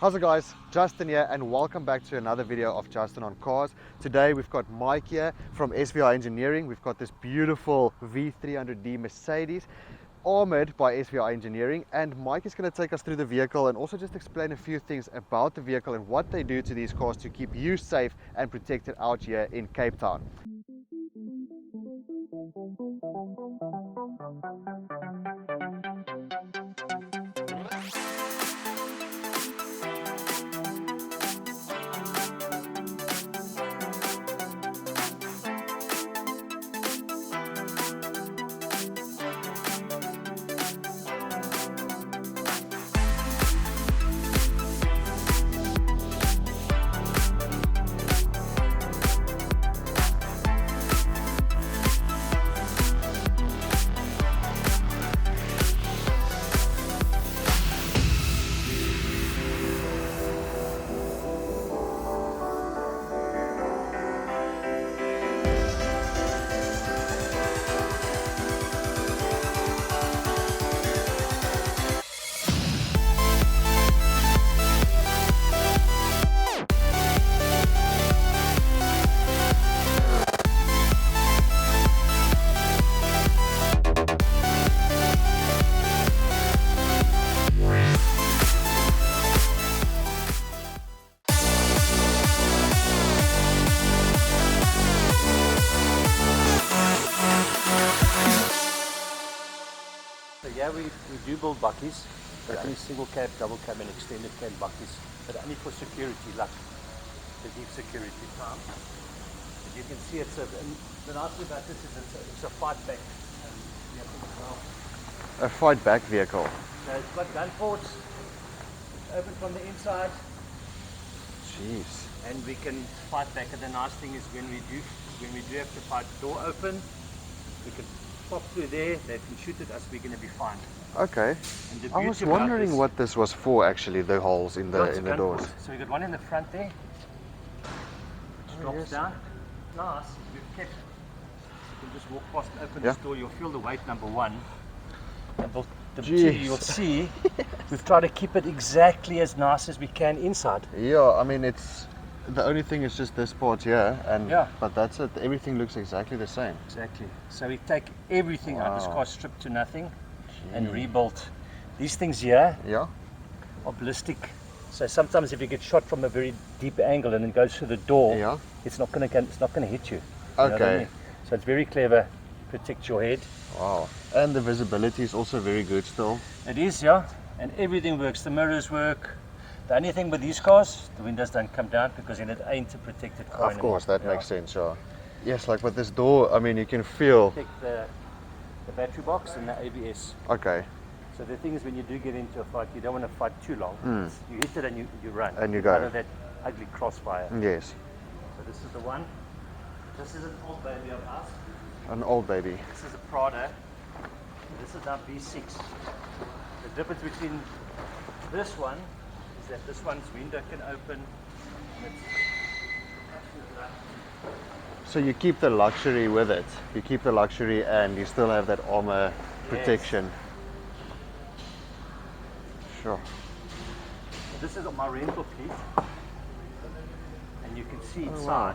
How's it guys, Justin here and welcome back to another video of Justin on Cars. Today we've got Mike here from SVI Engineering. We've got this beautiful V300d Mercedes armored by SVI Engineering, and Mike is going to take us through the vehicle and also just explain a few things about the vehicle and what they do to these cars to keep you safe and protected out here in Cape Town. Yeah, we do build buckies, only single cab, double cab and extended cab buckies, but only for security, like the deep security time. But you can see it's a, and the nice thing about this is it's a fight back vehicle as well. A fight back vehicle. So it's got gun ports, it's open from the inside. Jeez. And we can fight back, and the nice thing is when we do have to fight the door open, we can pop through there, they can shoot at us, we're going to be fine. Okay. And the I was beauty about wondering this, what this was for actually, the holes in the gun doors. ports. So we've got one in the front there, which drops yes. down. Nice, we've kept, you can just walk past and open Yeah. this door, you'll feel the weight, number one. And the two, Jeez. you'll see, we've tried to keep it exactly as nice as we can inside. Yeah, I mean it's, the only thing is just this part here, and Yeah. but that's it. Everything looks exactly the same. Exactly. So we take everything out, this Wow. car stripped to nothing and Gee. rebuilt. These things here Yeah. are ballistic. So sometimes if you get shot from a very deep angle and it goes through the door, Yeah. it's not going to hit you. You know what I Okay. mean? So it's very clever, protect your head. Wow. And the visibility is also very good still. It is, yeah, and everything works. The mirrors work. The only thing with these cars, the windows don't come down because then it ain't a protected car Of course, that anymore. makes sense. Yeah. Yes, like with this door, I mean you can feel. Protect the battery box and the ABS. Okay. So the thing is, when you do get into a fight, you don't want to fight too long. You hit it and you run. And you Out go. of that ugly crossfire. Yes. So this is the one. This is an old baby of ours. An old baby. This is a Prada. This is our V6. The difference between this one is that this one's window can open. And it's absolute luck. So you keep the luxury with it. You keep the luxury and you still have that armor protection. Sure. So this is my rental fleet. And you can see Oh, inside, wow.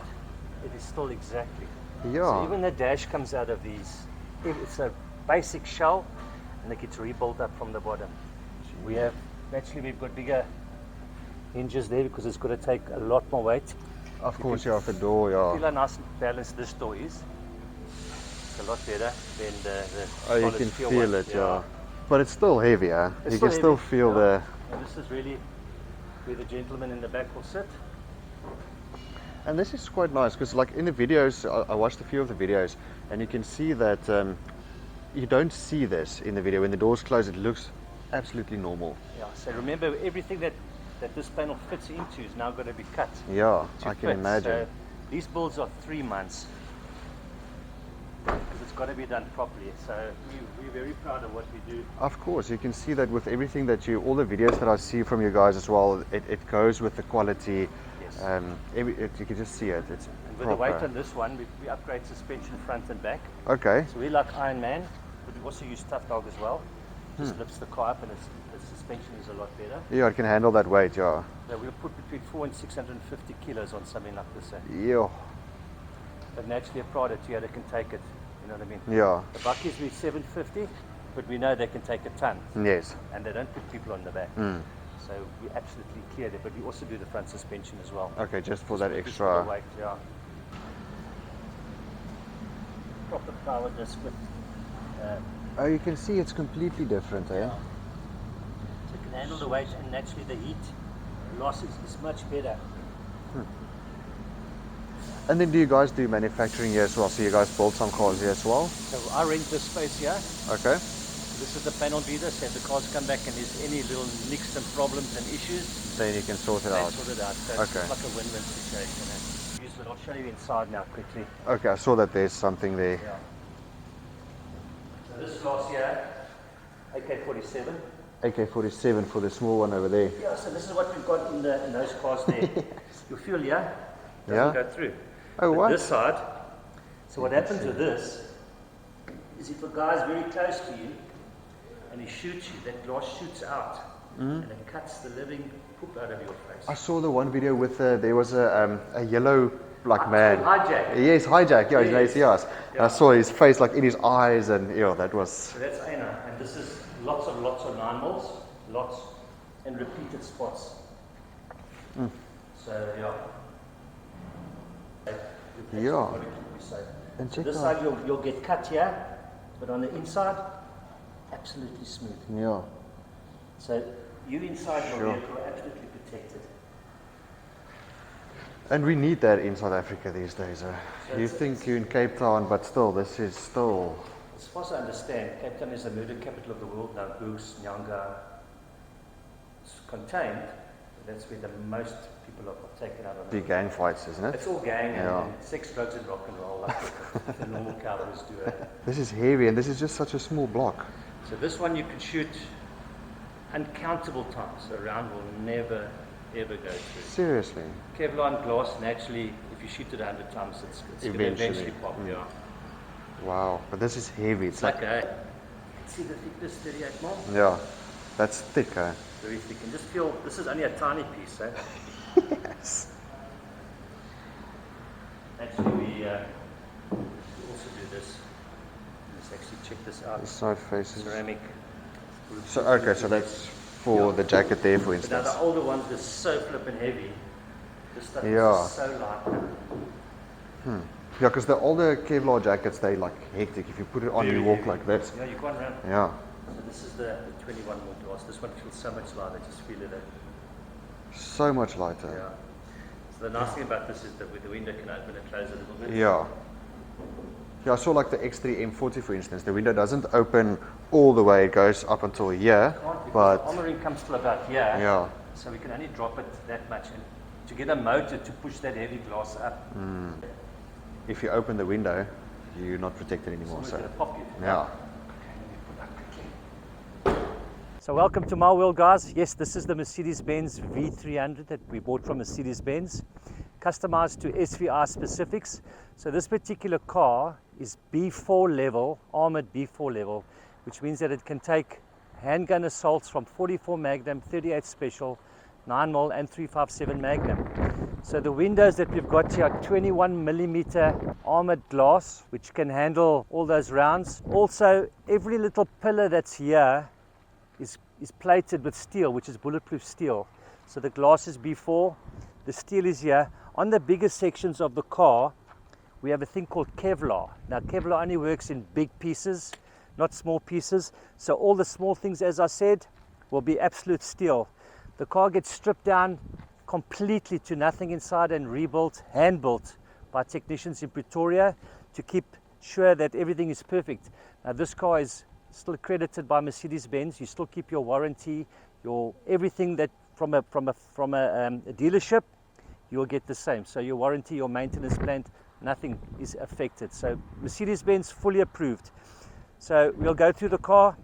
it is still exactly. Yeah. So even the dash comes out of these. It's a basic shell and it gets rebuilt up from the bottom. We have, naturally we've got bigger hinges there because it's got to take a lot more weight. Of course, yeah, the door, Feel yeah. how nice and balanced this door is. It's a lot better than the Oh, you solid can steel feel ones. it, yeah. But it's still heavy, yeah. It's You still can still heavy, feel yeah. And this is really where the gentleman in the back will sit. And this is quite nice because, like in the videos, I watched a few of the videos, and you can see that you don't see this in the video. When the doors close, it looks absolutely normal. Yeah. So remember, everything that this panel fits into is now going to be cut. Yeah, to I can fit. imagine. So these builds are 3 months because it's got to be done properly. So we're very proud of what we do. Of course, you can see that with everything that all the videos that I see from you guys as well, it goes with the quality. Yes. You can just see it. It's And with proper. the weight on this one, we upgrade suspension front and back. Okay. So we like Iron Man, but we also use Tough Dog as well. Just lifts the car up and the suspension is a lot better. Yeah, it can handle that weight, yeah. we'll put between 400 and 650 kilos on something like this. Yeah. But naturally a Prada Toyota can take it, you know what I mean? Yeah. The buckies we 750, but we know they can take a ton. Yes. And they don't put people on the back. So we absolutely clear it, but we also do the front suspension as well. Okay, just for that For extra. the weight, yeah. Proper power disc with Oh, you can see it's completely different, eh? so it can handle the weight, and naturally the heat loss is much better. And then do you guys do manufacturing here as well? So you guys build some cars here as well? So I rent this space here. Okay. This is the panel beater, so if the cars come back and there's any little nicks and problems and issues, Then you can sort it out. sort it out. So Okay. it's like a win-win situation. I'll show you inside now quickly. Okay, I saw that there's something there. Yeah. So this glass here, AK-47. AK-47 for the small one over there. Yeah, so this is what we've got in those cars there. Your fuel here doesn't Yeah. go through. Oh, But what? this side, so what happens with this is if a guy's very close to you and he shoots you, that glass shoots out and it cuts the living poop out of your face. I saw the one video with there was a yellow man. Hijack. Yes, hijack. Yeah, Yes. yes. And I saw his face like in his eyes, and yeah, that was. So that's Aina, and this is lots of 9 mils, lots and repeated spots. So yeah. Yeah. So And check this out. side you'll get cut here, but on the inside, absolutely smooth. Yeah. So you inside your Sure. vehicle are absolutely protected. And we need that in South Africa these days. You it's- think you're in Cape Town, but still, this is still. As far as I understand, Cape Town is the murder capital of the world now. Goose, Nyanga, it's contained. That's where the most people are taken out on. The gang fights, isn't it? It's all gang Yeah. and sex, drugs, and rock and roll, like the normal cowboys do. This is heavy, and this is just such a small block. So this one you can shoot uncountable times. A round will never, ever go through. Seriously. Kevlar and glass, naturally, if you shoot it 100 times, it's going to eventually pop. Yeah. Wow. But this is heavy. It's like a, see the thickness, 38 mil? Yeah. That's thick, eh? Very thick. And just feel, this is only a tiny piece, eh? Yes. Actually, we also do this. Let's actually check this out. The side faces. Ceramic. So okay, so that's for the jacket there, for But now instance. the older ones are so flippin' heavy. This stuff Yeah. is so light. Yeah, because the older Kevlar jackets, they like hectic. If you put it on, Very you walk heavy. like this. Yeah, you can't run. Yeah. So this is the 21 mil glass. This one feels so much lighter. Just feel it. So much lighter. Yeah. So the nice thing about this is that with the window can open and close a little bit. Yeah. Yeah, I saw like the X3 M40, for instance. The window doesn't open all the way. It goes up until here. Can't because But the armoring comes till about here. yeah. So we can only drop it that much. And to get a motor to push that heavy glass up, If you open the window, you're not protected anymore. it's So going to pop you. yeah. So welcome to my world, guys. Yes, this is the Mercedes-Benz V300 that we bought from Mercedes-Benz, customized to SVI specifics. So this particular car is B4 level, armored B4 level, which means that it can take handgun assaults from 44 Magnum, 38 Special, 9mm and 357 Magnum. So the windows that we've got here are 21mm armored glass, which can handle all those rounds. Also, every little pillar that's here is plated with steel, which is bulletproof steel. So the glass is B4, the steel is here. On the bigger sections of the car, we have a thing called Kevlar. Now Kevlar only works in big pieces, not small pieces. So all the small things, as I said, will be absolute steel. The car gets stripped down completely to nothing inside and rebuilt, hand built by technicians in Pretoria to keep sure that everything is perfect. Now this car is still accredited by Mercedes-Benz. You still keep your warranty, your everything that from a dealership, you'll get the same. So your warranty, your maintenance plan, nothing is affected. So Mercedes-Benz fully approved. So we'll go through the car.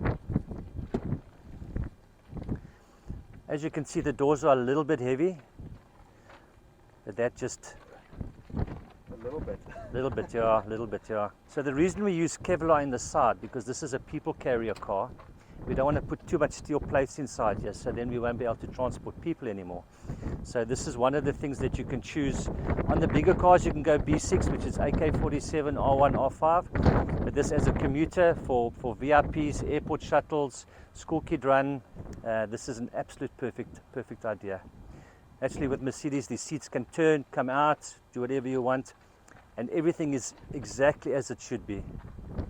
As you can see, the doors are a little bit heavy, but that just A little bit. little bit, yeah. So the reason we use Kevlar in the side, because this is a people carrier car, we don't want to put too much steel plates inside here, so then we won't be able to transport people anymore. So this is one of the things that you can choose. On the bigger cars you can go B6, which is AK-47, R1, R5, but this as a commuter for VIPs, airport shuttles, school kid run, this is an absolute perfect idea. Actually with Mercedes, these seats can turn, come out, do whatever you want, and everything is exactly as it should be.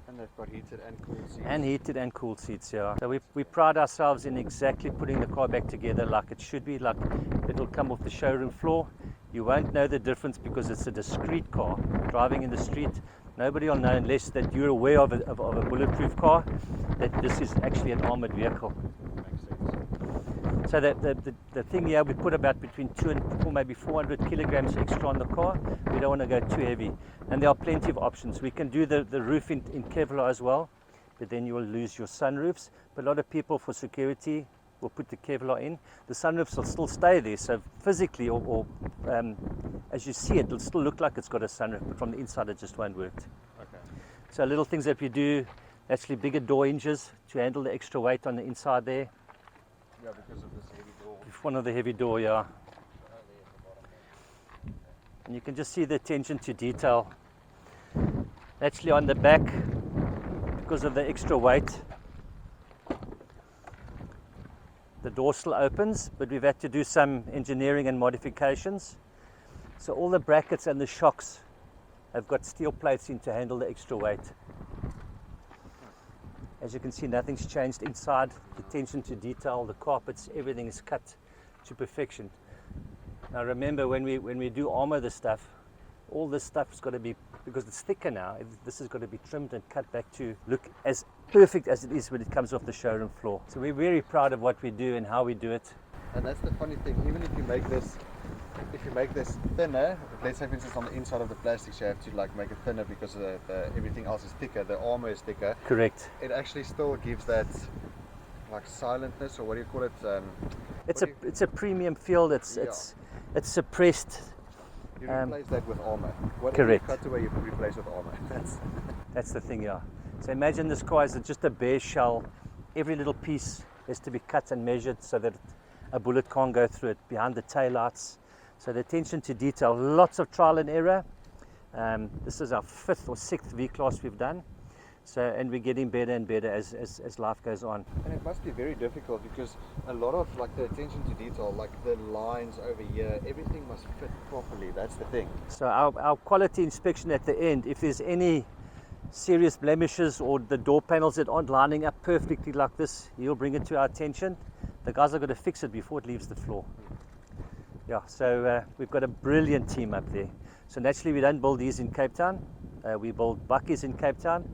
And they've got heated and cooled seats. And heated and cooled seats, yeah. So we pride ourselves in exactly putting the car back together like it should be, like it'll come off the showroom floor. You won't know the difference because it's a discreet car. Driving in the street, nobody will know unless that you're aware of a bulletproof car, that this is actually an armored vehicle. Makes sense. So the thing here, we put about between 200 and maybe 400 kilograms extra on the car. We don't want to go too heavy. And there are plenty of options. We can do the roof in Kevlar as well, but then you will lose your sunroofs. But a lot of people, for security, will put the Kevlar in. The sunroofs will still stay there, so physically or as you see it, it'll still look like it's got a sunroof, but from the inside it just won't work. Okay. So little things that we do, actually bigger door hinges to handle the extra weight on the inside there. Yeah, because of this heavy door. One of the heavy door, yeah. And you can just see the attention to detail. Actually on the back, because of the extra weight, the door still opens, but we've had to do some engineering and modifications. So all the brackets and the shocks have got steel plates in to handle the extra weight. As you can see, nothing's changed inside. The attention to detail, the carpets, everything is cut to perfection. Now remember, when we do armor the stuff, all this stuff's got to be, because it's thicker now, this has got to be trimmed and cut back to look as perfect as it is when it comes off the showroom floor. So we're very proud of what we do and how we do it. And that's the funny thing, even if you make this thinner, let's say for instance on the inside of the plastics you have to like make it thinner because everything else is thicker, the armor is thicker. Correct. It actually still gives that like silentness, or what do you call it? It's a premium feel. It's suppressed. You replace that with armor. What correct. Cut away, you replace with armor. That's the thing, yeah. So imagine this car is just a bare shell. Every little piece has to be cut and measured so that a bullet can't go through it, behind the taillights. So the attention to detail, lots of trial and error. This is our 5th or 6th V-Class we've done. So, and we're getting better and better as life goes on. And it must be very difficult because a lot of like the attention to detail, like the lines over here, everything must fit properly. That's the thing. So our quality inspection at the end, if there's any serious blemishes or the door panels that aren't lining up perfectly like this, he'll bring it to our attention. The guys are going to fix it before it leaves the floor. Yeah, so we've got a brilliant team up there. So naturally we don't build these in Cape Town. We build buckies in Cape Town.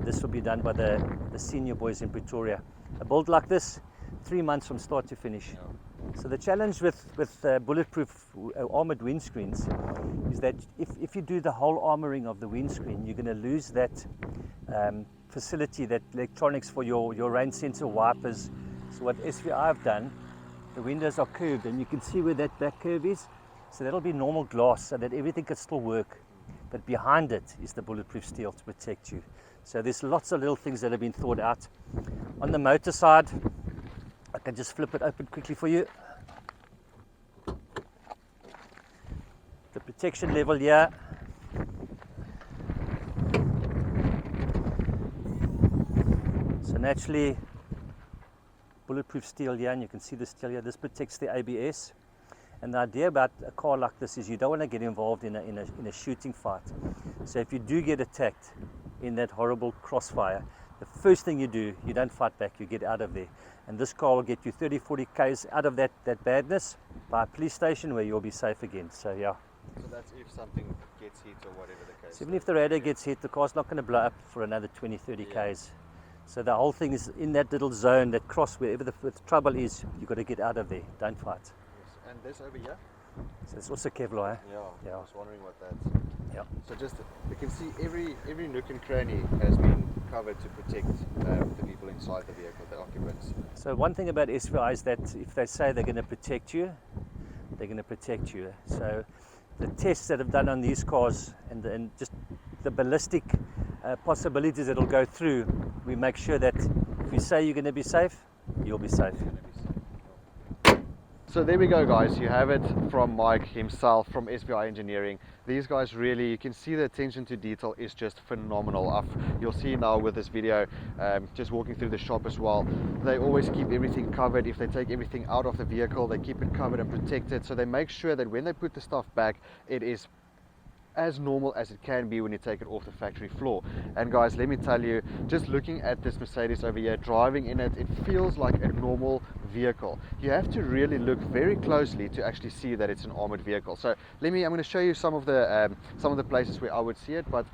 This will be done by the senior boys in Pretoria. A build like this, 3 months from start to finish. Yeah. So the challenge with bulletproof armored windscreens is that if you do the whole armoring of the windscreen, you're going to lose that facility, that electronics for your rain sensor wipers. So what SVI have done, the windows are curved and you can see where that back curve is. So that'll be normal glass so that everything can still work. But behind it is the bulletproof steel to protect you. So there's lots of little things that have been thought out. On the motor side, I can just flip it open quickly for you. The protection level here. So naturally, bulletproof steel here, and you can see the steel here. This protects the ABS. And the idea about a car like this is you don't want to get involved in a shooting fight. So if you do get attacked in that horrible crossfire, the first thing you do, you don't fight back, you get out of there. And this car will get you 30, 40 k's out of that badness by a police station where you'll be safe again. So yeah. So that's if something gets hit or whatever the case. So even if the radar gets hit, the car's not going to blow up for another 20, 30 k's. So the whole thing is in that little zone, that cross, wherever the trouble is, you've got to get out of there, don't fight. And this over here? So it's also Kevlar, eh? Yeah, I was wondering what that's. Yeah. So just, you can see every nook and cranny has been covered to protect the people inside the vehicle, the occupants. So one thing about SVI is that if they say they're going to protect you, they're going to protect you. So the tests that have done on these cars and just the ballistic possibilities that will go through, we make sure that If you say you're going to be safe, you'll be safe. So there we go, guys. You have it from Mike himself from SVI Engineering. These guys really, you can see the attention to detail is just phenomenal. You'll see now with this video, just walking through the shop as well, they always keep everything covered. If they take everything out of the vehicle, they keep it covered and protected. So they make sure that when they put the stuff back, it is as normal as it can be when you take it off the factory floor. And guys, let me tell you, just looking at this Mercedes over here, driving in it, it feels like a normal vehicle. You have to really look very closely to actually see that it's an armored vehicle. So I'm going to show you some of the places where I would see it, but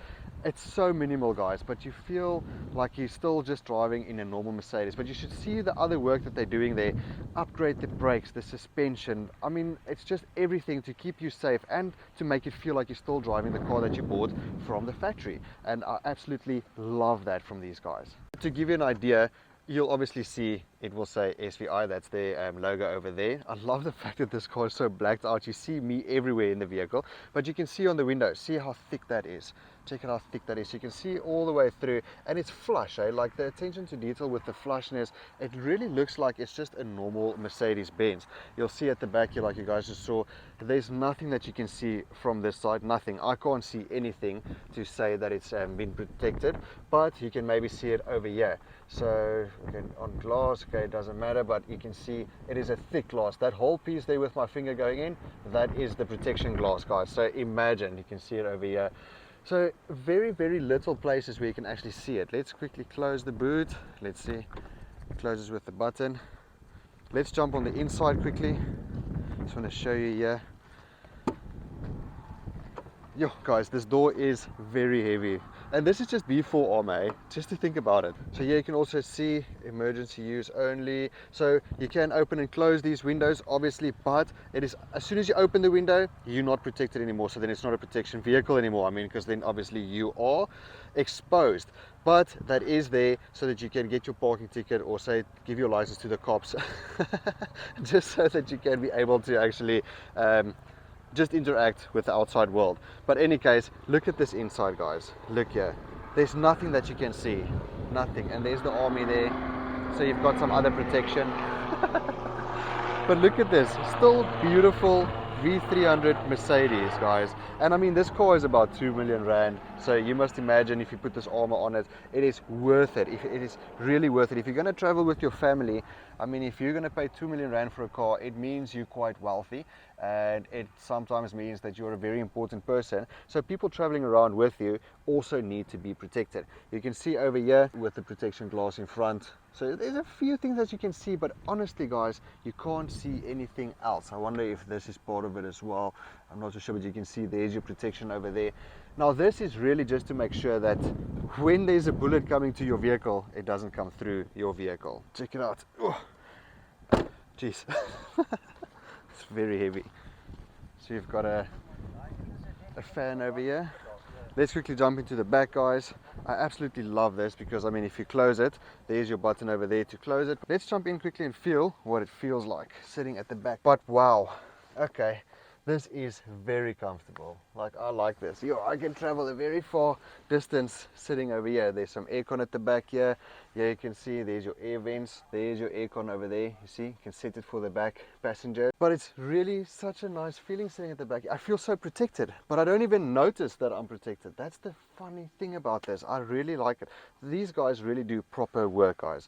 it's so minimal, guys, but you feel like you're still just driving in a normal Mercedes. But you should see the other work that they're doing there. Upgrade the brakes, the suspension. I mean, it's just everything to keep you safe and to make you feel like you're still driving the car that you bought from the factory. And I absolutely love that from these guys. To give you an idea, you'll obviously see it will say SVI, that's their logo over there. I love the fact that this car is so blacked out. You see me everywhere in the vehicle, but you can see on the window, see how thick that is. Check out how thick that is. You can see all the way through, and it's flush, eh? Like the attention to detail with the flushness, it really looks like it's just a normal Mercedes-Benz. You'll see at the back here, like you guys just saw, there's nothing that you can see from this side, nothing. I can't see anything to say that it's been protected, but you can maybe see it over here. So again, on glass, okay, it doesn't matter, but you can see it is a thick glass. That whole piece there with my finger going in, that is the protection glass, guys. So imagine, you can see it over here. So very, very little places where you can actually see it. Let's quickly close the boot. Let's see, it closes with the button. Let's jump on the inside quickly. Just want to show you here. Yo, guys, this door is very heavy. And this is just B4 armor, just to think about it. So here you can also see emergency use only. So you can open and close these windows, obviously, but it is, as soon as you open the window, you're not protected anymore. So then it's not a protection vehicle anymore. I mean, because then obviously you are exposed. But that is there so that you can get your parking ticket, or say give your license to the cops, just so that you can be able to actually just interact with the outside world. But in any case, look at this inside, guys. Look here, there's nothing that you can see, nothing. And there's the army there, so you've got some other protection. But look at this, still beautiful V300 Mercedes, guys. And I mean, this car is about 2 million rand, so you must imagine if you put this armor on it, it is worth it. It is really worth it. If you're going to travel with your family, I mean, if you're going to pay 2 million rand for a car, it means you're quite wealthy, and it sometimes means that you're a very important person. So people traveling around with you also need to be protected. You can see over here with the protection glass in front. So there's a few things that you can see, but honestly, guys, you can't see anything else. I wonder if this is part of it as well. I'm not so sure, but you can see there's your protection over there. Now this is really just to make sure that when there's a bullet coming to your vehicle, it doesn't come through your vehicle. Check it out. Oh, jeez. It's very heavy. So you've got a fan over here. Let's quickly jump into the back, guys. I absolutely love this because, I mean, if you close it, there's your button over there to close it. Let's jump in quickly and feel what it feels like sitting at the back. But wow, okay, this is very comfortable. Like, I like this. Yo, I can travel a very far distance sitting over here. There's some aircon at the back here. Here you can see there's your air vents. There's your aircon over there. You see, you can set it for the back passenger. But it's really such a nice feeling sitting at the back. I feel so protected, but I don't even notice that I'm protected. That's the funny thing about this. I really like it. These guys really do proper work, guys.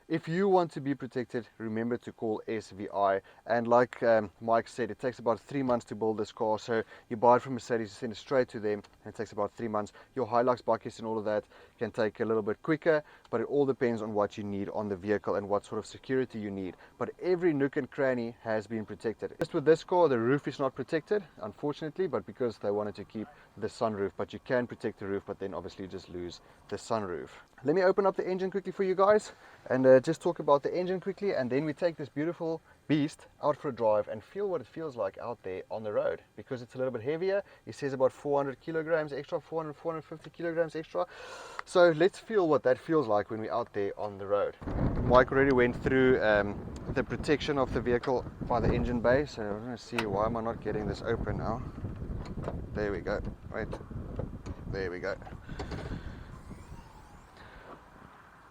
If you want to be protected, remember to call SVI. And like Mike said, it takes about 3 months to build this car. So you buy it from Mercedes, you send it straight to them, and it takes about 3 months. Your Hilux buckets and all of that can take a little bit quicker, but it all depends on what you need on the vehicle and what sort of security you need. But every nook and cranny has been protected. Just with this car, the roof is not protected, unfortunately, but because they wanted to keep the sunroof. But you can protect the roof, but then obviously you just lose the sunroof. Let me open up the engine quickly for you guys and just talk about the engine quickly, and then we take this beautiful beast out for a drive and feel what it feels like out there on the road, because it's a little bit heavier. It says about 400 kilograms extra, 450 kilograms extra. So let's feel what that feels like when we're out there on the road. Mike already went through the protection of the vehicle by the engine bay, so I'm going to see, why am I not getting this open now? There we go. Wait, there we go.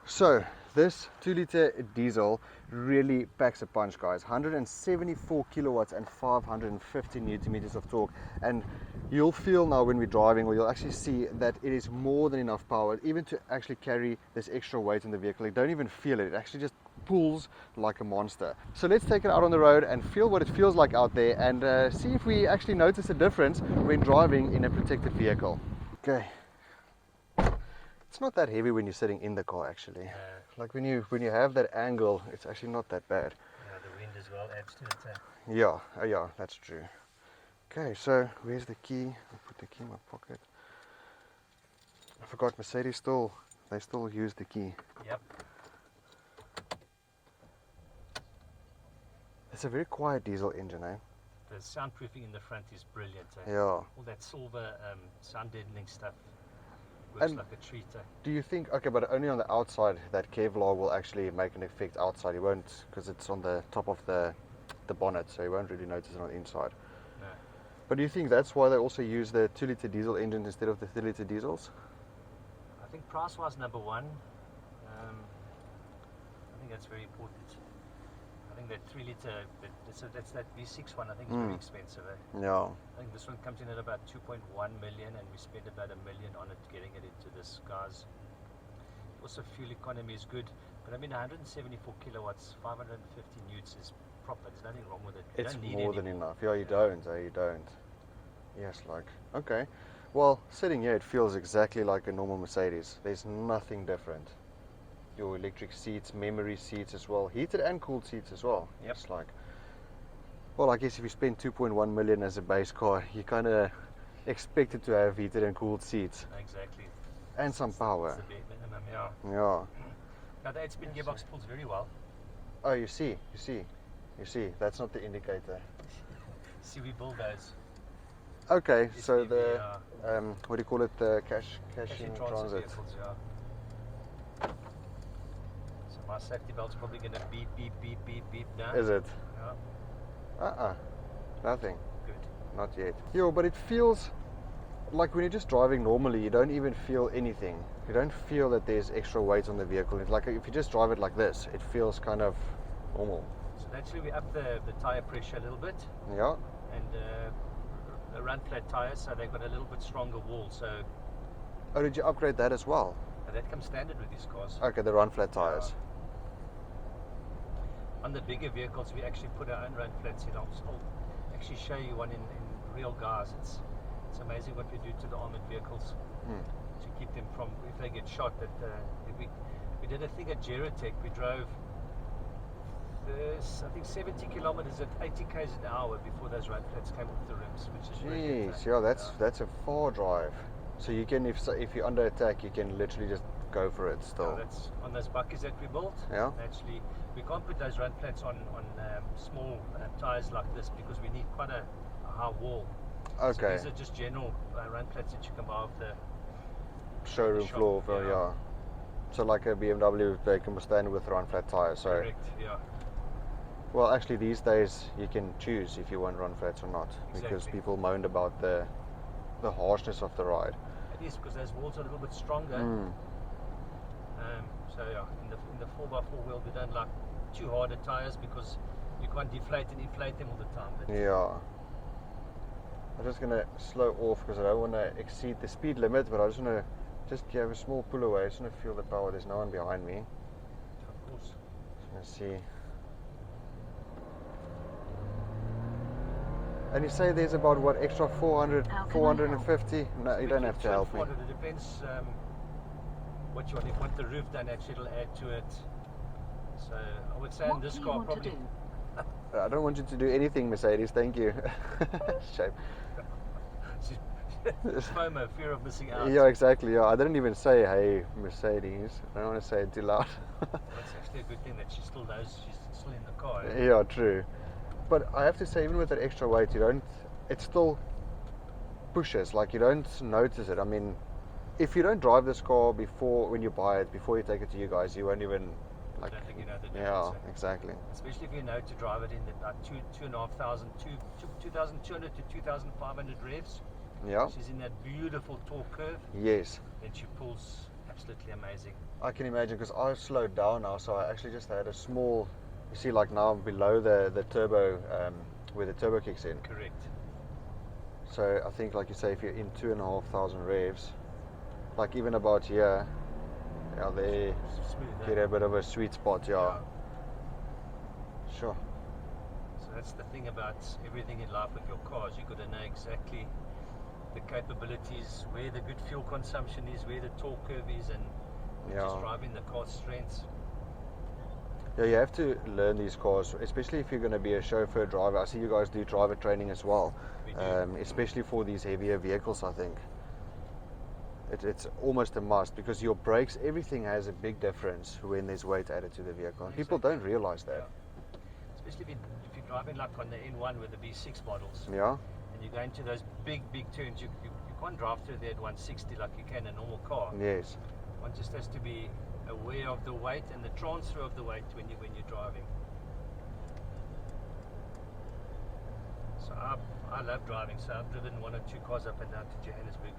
So This 2-liter diesel really packs a punch, guys. 174 kilowatts and 550 newton meters of torque. And you'll feel now when we're driving, or you'll actually see that it is more than enough power, even to actually carry this extra weight in the vehicle. You don't even feel it. It actually just pulls like a monster. So let's take it out on the road and feel what it feels like out there, and see if we actually notice a difference when driving in a protected vehicle. Okay. It's not that heavy when you're sitting in the car, actually. Like when you have that angle, it's actually not that bad. Yeah, the wind as well adds to it. Yeah, that's true. Okay, so where's the key? I'll put the key in my pocket. I forgot, Mercedes they still use the key. Yep. It's a very quiet diesel engine, eh? The soundproofing in the front is brilliant. Yeah. All that silver sound deadening stuff works like a treat. Do you think, okay, but only on the outside, that Kevlar will actually make an effect outside? You won't, because it's on the top of the bonnet, so you won't really notice it on the inside. No. But do you think that's why they also use the 2-liter diesel engines instead of the 3-liter diesels? I think price-wise, number one. I think that's very important. I think that 3-liter, that's that V6 one, I think it's very expensive. Yeah. I think this one comes in at about 2.1 million, and we spent about $1 million on it getting it into this, guys. Also, fuel economy is good, but I mean 174 kilowatts, 550 newts is proper. There's nothing wrong with it. You It's don't need more than any more. enough. Yeah, you don't. You don't. Yes, like, okay. Well, sitting here, it feels exactly like a normal Mercedes. There's nothing different. Your electric seats, memory seats as well, heated and cooled seats as well. Yep. It's like, well, I guess if you spend 2.1 million as a base car, you kind of expect it to have heated and cooled seats. Exactly. And some power. It's the bare minimum, yeah. Yeah. Now the 8-speed gearbox pulls very well. Oh, you see. That's not the indicator. See, we build those. Okay, so SVI, the what do you call it? The cash in transit transit. vehicles, yeah. So my safety belt's probably going to beep, beep, beep, beep, beep now. Is it? Yeah. Nothing. Good. Not yet. Yeah, but it feels like when you're just driving normally, you don't even feel anything. You don't feel that there's extra weight on the vehicle. It's like if you just drive it like this, it feels kind of normal. So naturally we up the tire pressure a little bit, Yeah. and the run flat tires, so they've got a little bit stronger wall. So Oh, did you upgrade that as well? that comes standard with these cars. Okay, the run flat tires. On the bigger vehicles, we actually put our own run flats in. I'll actually show you one in real guys. It's amazing what we do to the armored vehicles to keep them from, if they get shot. That we did a thing at Geratech. We drove I think 70 kilometers at 80 k's an hour before those run flats came off the rims, which is brilliant. Jeez, yeah, that's a far drive. So you can, if you're under attack, you can literally just go for it still. Yeah, that's on those buckies that we built. Yeah. Actually, we can't put those run flats on small tires like this because we need quite a high wall. Okay. So these are just general run flats that you can buy off the Showroom shop, floor, yeah. yeah. So like a BMW, they can withstand with run flat tires. So. Correct, yeah. Well, actually, these days you can choose if you want run flats or not, because Exactly. people moaned about the harshness of the ride. It is because those walls are a little bit stronger. So yeah, in the 4x4 wheel, we don't like too harder tires because you can't deflate and inflate them all the time. But Yeah. I'm just gonna slow off because I don't want to exceed the speed limit, but I just want to have a small pull away. I just want to feel the power. There's no one behind me. of course. Just want to see. And you say there's about what, extra 400, How can I 450? No, you don't have to help me. It depends what you want. If you want the roof done, actually it'll add to it. So I would say in What this do you car want probably to do? I don't want you to do anything, Mercedes. Thank you. Shame. FOMO, fear of missing out. Yeah, exactly. Yeah, I didn't even say, "Hey, Mercedes." I don't want to say it too loud. That's actually a good thing that she still knows she's still in the car. Yeah, true. But I have to say, even with that extra weight, it still pushes. Like, you don't notice it. I mean, if you don't drive this car when you buy it, before you take it to you guys, you won't even, I like, don't think you know the yeah, difference. exactly. Especially if you know to drive it in about 2,200 to 2,500 revs. Yeah. She's in that beautiful torque curve. Yes. Then she pulls absolutely amazing. I can imagine, because I slowed down now, so I actually just had a small, you see, like now I'm below the turbo, where the turbo kicks in. Correct. So I think, like you say, if you're in 2,500 revs, like even about here, yeah, they Smooth, get a bit of a sweet spot, yeah. Sure. So that's the thing about everything in life with your cars. You've got to know exactly the capabilities, where the good fuel consumption is, where the torque curve is, and just driving the car's strengths. Yeah, you have to learn these cars, especially if you're going to be a chauffeur driver. I see you guys do driver training as well, especially for these heavier vehicles. I think it's almost a must, because your brakes, everything has a big difference when there's weight added to the vehicle. And people don't realize that. Yeah. Especially if you're driving like on the N1 with the V6 models. Yeah. And you go into those big turns, you can't drive through there at 160 like you can a normal car. Yes. One just has to be aware of the weight and the transfer of the weight when you're driving. So I love driving, so I've driven 1 or 2 cars up and down to Johannesburg,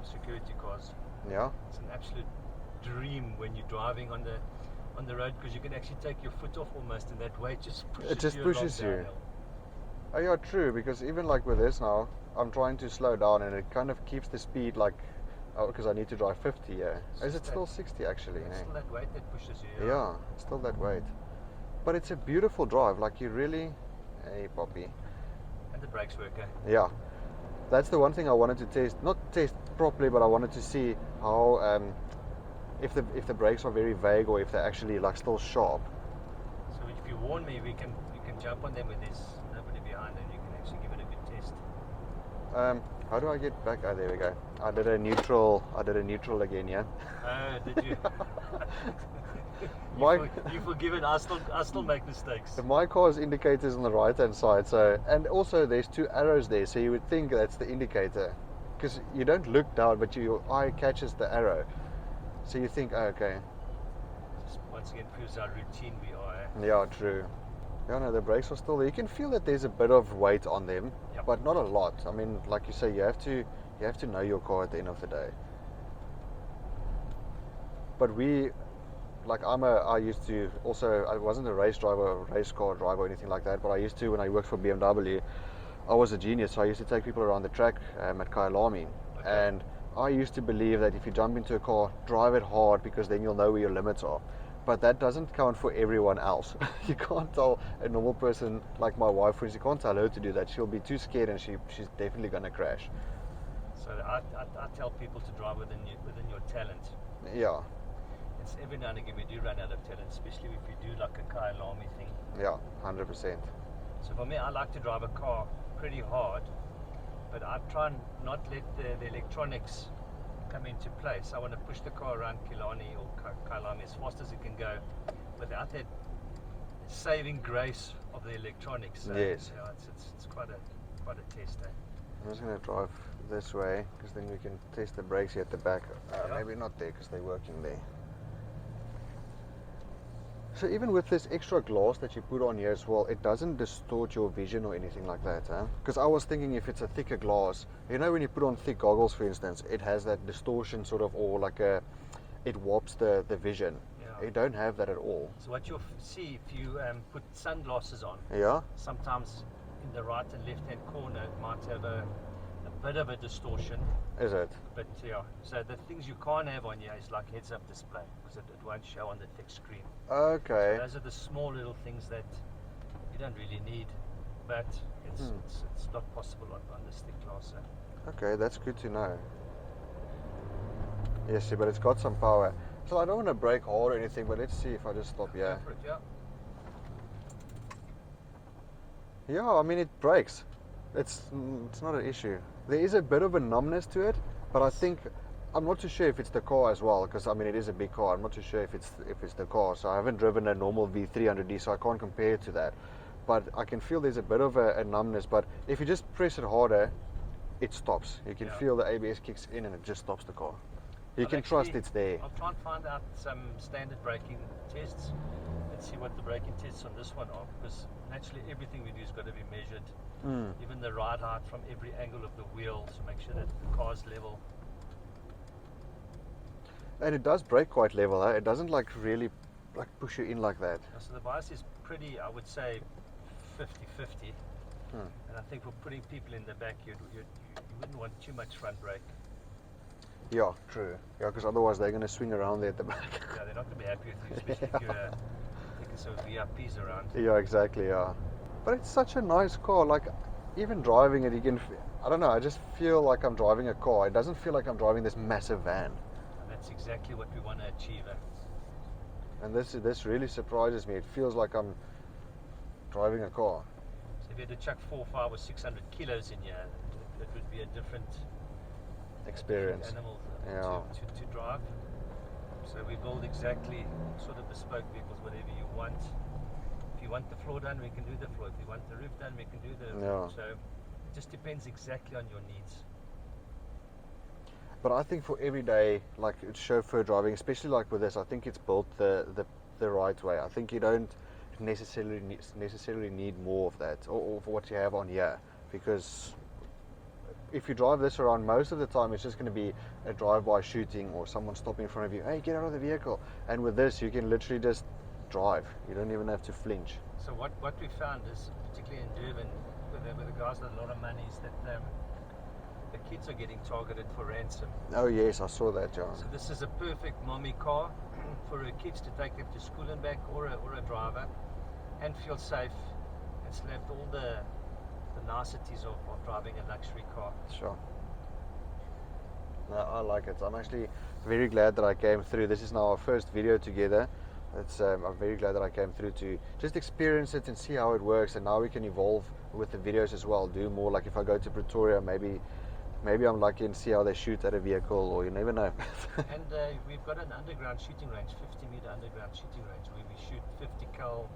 security cars. Yeah. It's an absolute dream when you're driving on the road, because you can actually take your foot off almost, and that weight just pushes you. Downhill. Oh yeah, true, because even like with this now, I'm trying to slow down and it kind of keeps the speed like, because I need to drive 50, yeah. Is it still 60 actually? It's still that weight that pushes you. Yeah, it's still that weight. But it's a beautiful drive, like you really, hey Poppy. And the brakes work, eh? Yeah. That's the one thing I wanted to test, not test properly, but I wanted to see how, if the brakes are very vague or if they're actually like still sharp. So if you warn me, you can jump on them when there's nobody behind, and you can actually give it a good test. How do I get back? Oh, there we go. I did a neutral again, yeah. Oh, did you? You're forgiven. I still make mistakes. My car's indicator is on the right hand side, so, and also there's 2 arrows there, so you would think that's the indicator, because you don't look down, but your eye catches the arrow, so you think, oh, okay. Just once again proves how routine we are. Eh? Yeah, true. Yeah, no, the brakes are still there. You can feel that there's a bit of weight on them, but not a lot. I mean, like you say, you have to know your car at the end of the day. But I used to also, I wasn't a race driver, a race car driver or anything like that, but I used to, when I worked for BMW, I was a genius, so I used to take people around the track at Kyalami. Okay. And I used to believe that if you jump into a car, drive it hard, because then you'll know where your limits are. But that doesn't count for everyone else. You can't tell a normal person like my wife, for instance, you can't tell her to do that. She'll be too scared and she's definitely going to crash. So I tell people to drive within your talent. Yeah. It's every now and again we do run out of talent, especially if you do like a Kyalami thing. Yeah, 100%. So for me, I like to drive a car pretty hard, but I try and not let the electronics come into place. I want to push the car around Killarney or Kyalami as fast as it can go without that saving grace of the electronics. So, yes. Yeah, it's quite a test. Eh? I'm just going to drive this way, because then we can test the brakes here at the back. Maybe not there, because they're working there. So even with this extra glass that you put on here as well, it doesn't distort your vision or anything like that, huh? Because I was thinking if it's a thicker glass, you know, when you put on thick goggles, for instance, it has that distortion sort of, or like it warps the vision. Yeah. You don't have that at all. So what you'll see if you put sunglasses on, yeah, sometimes in the right and left hand corner it might have a bit of a distortion. Is it? But yeah, so the things you can't have on here is like heads-up display, because it won't show on the thick screen. Okay. So those are the small little things that you don't really need, but it's not possible on this thick glass. So. Okay, that's good to know. Yes, but it's got some power. So I don't want to brake hard or anything, but let's see if I just stop here. Go for it, yeah. Yeah, I mean, it brakes. It's not an issue. There is a bit of a numbness to it, but I think, I'm not too sure if it's the car as well, because I mean it is a big car. I'm not too sure if it's the car. So I haven't driven a normal V300d, so I can't compare it to that. But I can feel there's a bit of a numbness. But if you just press it harder, it stops. You can feel the ABS kicks in and it just stops the car. You can trust it's there. I'll try and find out some standard braking tests and see what the braking tests on this one are, because naturally everything we do has got to be measured. Even the ride height from every angle of the wheel, to make sure that the car's level. And it does brake quite level, huh? It doesn't like really like push you in like that. So the bias is pretty, I would say, 50-50. And I think for putting people in the back, you wouldn't want too much front brake. Yeah, true. Yeah, because otherwise they're going to swing around there at the back. Yeah, they're not going to be happy with you, especially if you're taking some VIPs around. Yeah, exactly, yeah. But it's such a nice car. Like, even driving it, you can, I don't know, I just feel like I'm driving a car. It doesn't feel like I'm driving this massive van. And that's exactly what we want to achieve. And this really surprises me. It feels like I'm driving a car. So if you had to chuck 4, 5 or 600 kilos in here, it would be a different experience. Animal Yeah. to drive. So we build exactly sort of bespoke vehicles, whatever you want. If you want the floor done, we can do the floor. If you want the roof done, we can do the roof. So it just depends exactly on your needs. But I think for everyday, like chauffeur driving, especially like with this, I think it's built the right way. I think you don't necessarily need more of that, or for what you have on here, because if you drive this around, most of the time it's just going to be a drive-by shooting or someone stopping in front of you, hey, get out of the vehicle. And with this, you can literally just drive. You don't even have to flinch. So what we found is, particularly in Durban, with the guys with a lot of money, is that the kids are getting targeted for ransom. Oh yes, I saw that, John. So this is a perfect mommy car for her kids to take them to school and back, or a driver, and feel safe, and still have all the niceties of driving a luxury car. Sure. No, I like it. I'm actually very glad that I came through. This is now our first video together. I'm very glad that I came through to just experience it and see how it works, and now we can evolve with the videos as well. Do more, like if I go to Pretoria, maybe I'm lucky and see how they shoot at a vehicle, or you never know. And we've got an underground shooting range, 50-meter underground shooting range, where we shoot 50 cal.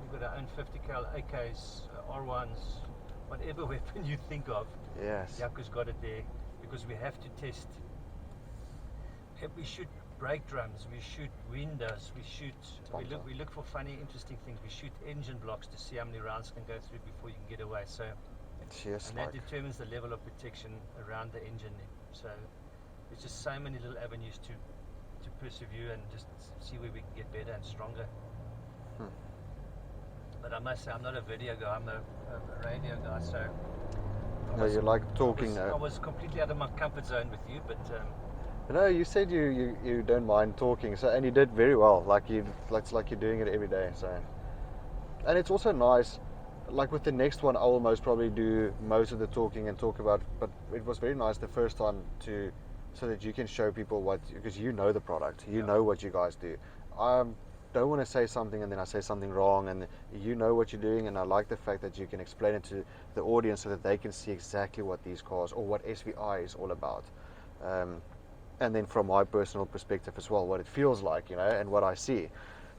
We've got our own 50 cal AKs, R1s, whatever weapon you think of. Yes. Jaco's got it there, because we have to test. We shoot brake drums, we shoot windows, we look for funny, interesting things. We shoot engine blocks to see how many rounds can go through before you can get away. So, and that determines the level of protection around the engine. So there's just so many little avenues to persevere and just see where we can get better and stronger. But I must say, I'm not a video guy, I'm a radio guy, so No, you like talking. I was completely out of my comfort zone with you, but no, you said you don't mind talking, so, and you did very well. It's like you're doing it every day. So, and it's also nice. Like with the next one, I will most probably do most of the talking and talk about. But it was very nice the first time so that you can show people because you know the product, you know what you guys do. I don't want to say something and then I say something wrong, and you know what you're doing, and I like the fact that you can explain it to the audience so that they can see exactly what these cars or what SVI is all about. And then from my personal perspective as well, what it feels like, and what I see.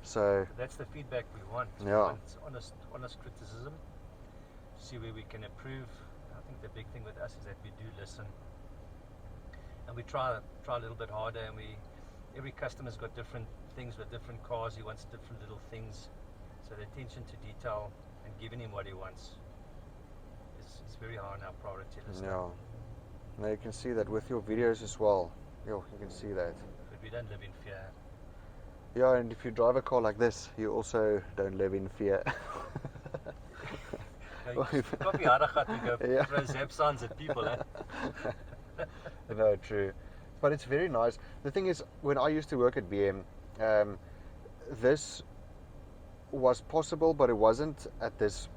So that's the feedback we want. Yeah. We want honest criticism, see where we can improve. I think the big thing with us is that we do listen, and we try a little bit harder. And every customer's got different things with different cars. He wants different little things. So the attention to detail and giving him what he wants is very high on our priority list. Yeah. Now you can see that with your videos as well. You can see that. But we don't live in fear. Yeah, and if you drive a car like this, you also don't live in fear. You've got to be harder to go throw zap signs at people, eh? No, true. But it's very nice. The thing is, when I used to work at BM, this was possible, but it wasn't at this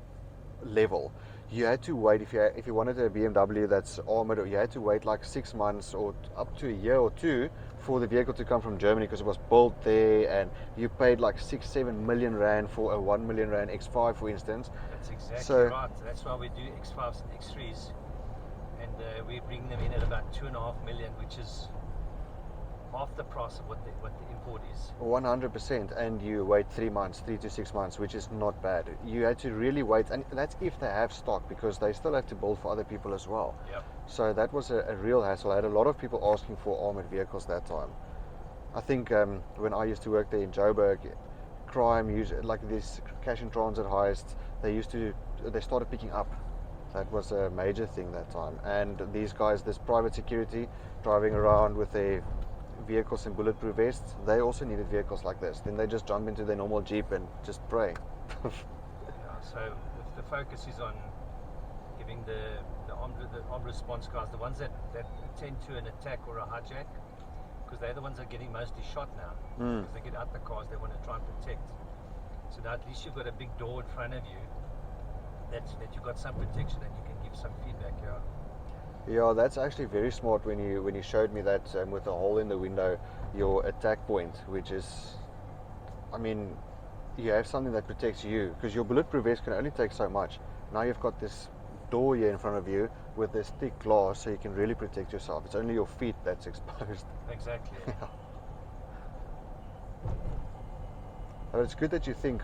level. You had to wait, if you wanted a BMW that's armored, you had to wait like 6 months or up to a year or two for the vehicle to come from Germany, because it was built there, and you paid like 6-7 million rand for a 1 million rand X5, for instance. That's exactly right. That's why we do X5s and X3s, and we bring them in at about 2.5 million, which is half the price of what the import is. 100%, and you wait 3 months, 3 to 6 months, which is not bad. You had to really wait, and that's if they have stock, because they still have to build for other people as well. Yep. So that was a real hassle. I had a lot of people asking for armored vehicles that time. I think when I used to work there in Joburg, crime, like these cash and transit heists, they started picking up. That was a major thing that time. And these guys, this private security, driving around with a vehicles in bulletproof vests, they also needed vehicles like this. Then they just jump into their normal Jeep and just pray. Yeah, so if the focus is on giving the armed response guys, the ones that attend to an attack or a hijack, because they're the ones that are getting mostly shot now. Because they get out the cars, they want to try and protect. So now at least you've got a big door in front of you that you've got some protection and you can give some feedback. Yeah, that's actually very smart when you showed me that with a hole in the window, your attack point, which is, I mean, you have something that protects you, because your bulletproof vest can only take so much. Now you've got this door here in front of you with this thick glass, so you can really protect yourself. It's only your feet that's exposed. Exactly. Yeah. But it's good that you think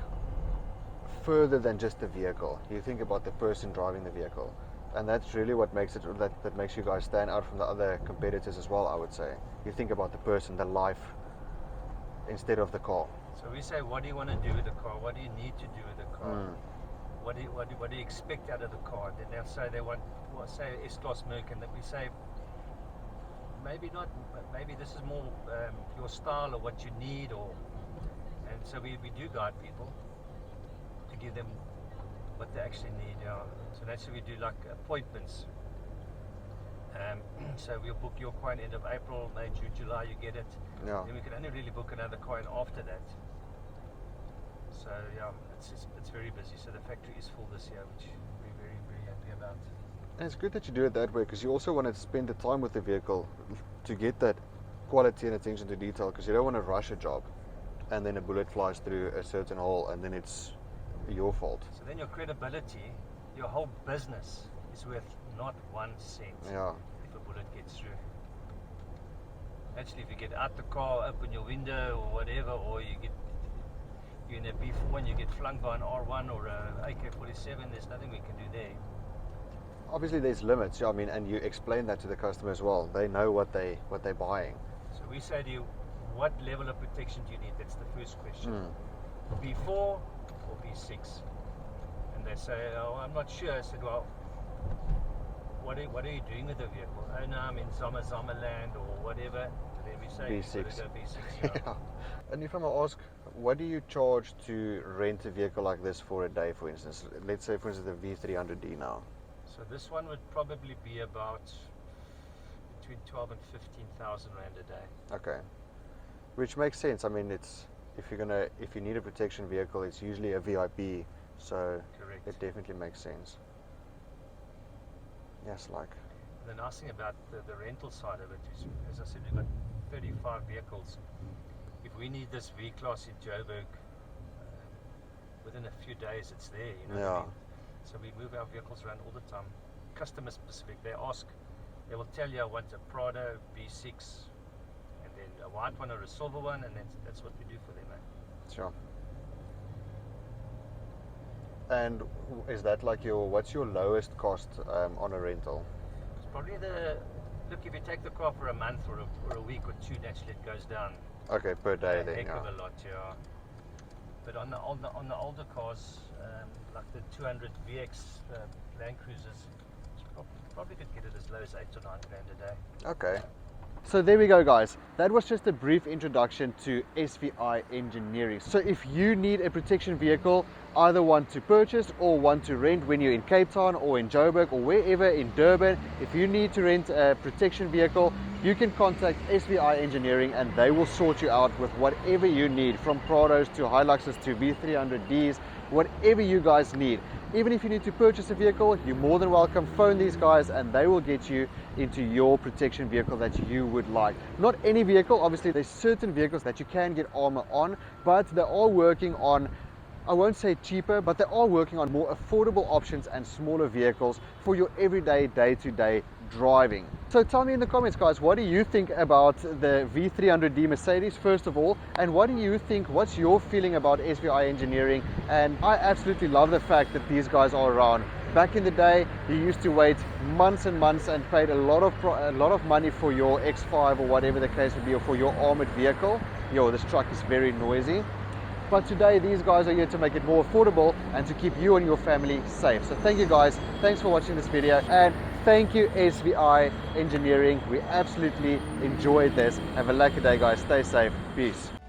further than just the vehicle. You think about the person driving the vehicle, and that's really what makes it that makes you guys stand out from the other competitors as well, I would say. You think about the person, the life, instead of the car. So we say, what do you want to do with the car? What do you need to do with the car? What do you expect out of the car? Then they'll say they want, well, say S-Class Merc, and that we say maybe not, maybe this is more your style or what you need, and so we do guide people to give them what they actually need. So that's what we do, like appointments. So we'll book your car in end of April, May, June, July, you get it. Yeah. Then we can only really book another car in after that. So yeah, it's very busy. So the factory is full this year, which we're very, very happy about. And it's good that you do it that way, because you also want to spend the time with the vehicle to get that quality and attention to detail, because you don't want to rush a job and then a bullet flies through a certain hole and then it's your fault. So then your credibility, your whole business is worth not 1 cent if a bullet gets through. Actually, if you get out the car, open your window or whatever, or you're in a B4 and you get flung by an R1 or a AK-47, there's nothing we can do there. Obviously there's limits, I mean, and you explain that to the customer as well. They know what they're buying. So we say to you, what level of protection do you need? That's the first question. B4 or B6? And they say, oh, I'm not sure. I said, well, what are you doing with the vehicle? Oh no, I'm in Zama land or whatever. And then we say B6. Go B6. Yeah. And if I may ask, what do you charge to rent a vehicle like this for a day, for instance? Let's say, for instance, the V300d now. So this one would probably be about between 12 and 15,000 Rand a day. Okay. Which makes sense. I mean, it's if you need a protection vehicle, it's usually a VIP, so Correct. It definitely makes sense. Yes, like. The nice thing about the rental side of it is, as I said, we've got 35 vehicles. If we need this V-Class in Joburg, within a few days it's there, you know what I mean? So we move our vehicles around all the time. Customer specific, they will tell you, I want a Prado B6, and then a white one or a silver one, and that's what we do for them. Sure. And is that like what's your lowest cost on a rental? It's probably look, if you take the car for a month or a week or two, naturally it goes down. Okay, per day A then, heck of a lot, yeah. But on the older cars, like the 200 VX Land Cruisers, probably could get it as low as 8 or 9 grand a day. Okay. So there we go, guys. That was just a brief introduction to SVI Engineering. So if you need a protection vehicle, either one to purchase or one to rent when you're in Cape Town or in Joburg or wherever in Durban, if you need to rent a protection vehicle, you can contact SVI Engineering and they will sort you out with whatever you need, from Prados to Hiluxes to V300Ds, whatever you guys need. Even if you need to purchase a vehicle, you're more than welcome. Phone these guys and they will get you into your protection vehicle that you would like. Not any vehicle, obviously there's certain vehicles that you can get armor on, but they're all working on, I won't say cheaper, but they are working on more affordable options and smaller vehicles for your everyday, day-to-day driving. So tell me in the comments, guys, what do you think about the V300d Mercedes, first of all, and what do you think, what's your feeling about SVI Engineering? And I absolutely love the fact that these guys are around. Back in the day, you used to wait months and months and paid a lot of money for your X5 or whatever the case would be, or for your armored vehicle. Yo, this truck is very noisy. But today, these guys are here to make it more affordable and to keep you and your family safe. So thank you guys. Thanks for watching this video. And thank you SVI Engineering. We absolutely enjoyed this. Have a lucky day guys, stay safe, peace.